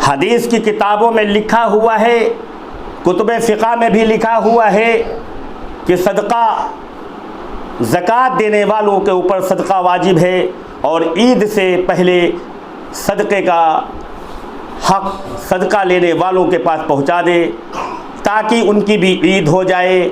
हदीस की किताबों में लिखा हुआ है, कुतुब फ़िक़ह में भी लिखा हुआ है कि सदका ज़कात देने वालों के ऊपर सदका वाजिब है और ईद से पहले सदक़े का हक़ सदका लेने वालों के पास पहुंचा दे ताकि उनकी भी ईद हो जाए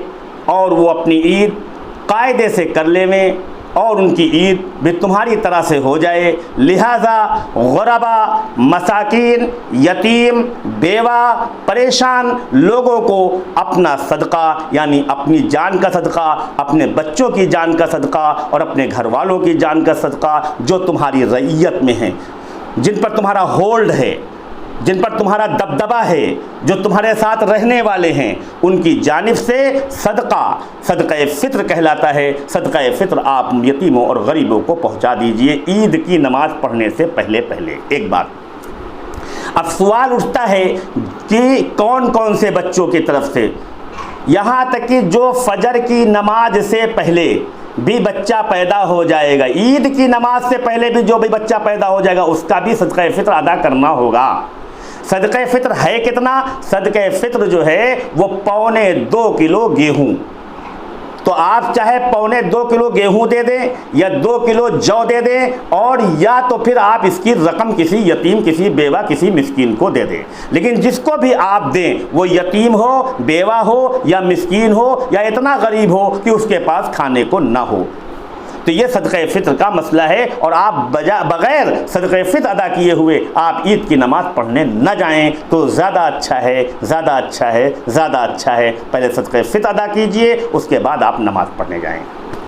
और वो अपनी ईद कायदे से कर लेवें और उनकी ईद भी तुम्हारी तरह से हो जाए। लिहाजा गुरबा, मसाकीन, यतीम, बेवा, परेशान लोगों को अपना सदका यानी अपनी जान का सदका, अपने बच्चों की जान का सदका और अपने घर वालों की जान का सदका जो तुम्हारी रइयत में हैं, जिन पर तुम्हारा होल्ड है, जिन पर तुम्हारा दबदबा है, जो तुम्हारे साथ रहने वाले हैं, उनकी जानिब से सदका सदक़े फ़ित्र कहलाता है। सदक़े फ़ित्र आप यतीमों और गरीबों को पहुंचा दीजिए ईद की नमाज़ पढ़ने से पहले पहले। एक बात अब सवाल उठता है कि कौन कौन से बच्चों की तरफ से, यहाँ तक कि जो फजर की नमाज से पहले भी बच्चा पैदा हो जाएगा, ईद की नमाज से पहले भी जो भी बच्चा पैदा हो जाएगा उसका भी सदक़े फ़ित्र अदा करना होगा। सदक़े फ़ित्र है कितना? सदक़े फ़ित्र जो है वो 2.25 किलो गेहूँ। तो आप चाहे 2.25 किलो गेहूँ दे दें या 2 किलो जौ दे दें और या तो फिर आप इसकी रकम किसी यतीम, किसी बेवा, किसी मिस्कीन को दे दें। लेकिन जिसको भी आप दें वो यतीम हो, बेवा हो या मिस्कीन हो या इतना गरीब हो कि उसके पास खाने को ना हो। तो ये सदक़े फ़ित्र का मसला है और आप बग़ैर सदक़े फ़ित्र अदा किए हुए आप ईद की नमाज़ पढ़ने न जाएं तो ज़्यादा अच्छा है, ज़्यादा अच्छा है, ज़्यादा अच्छा है। पहले सदक़े फ़ित्र अदा कीजिए, उसके बाद आप नमाज़ पढ़ने जाएं।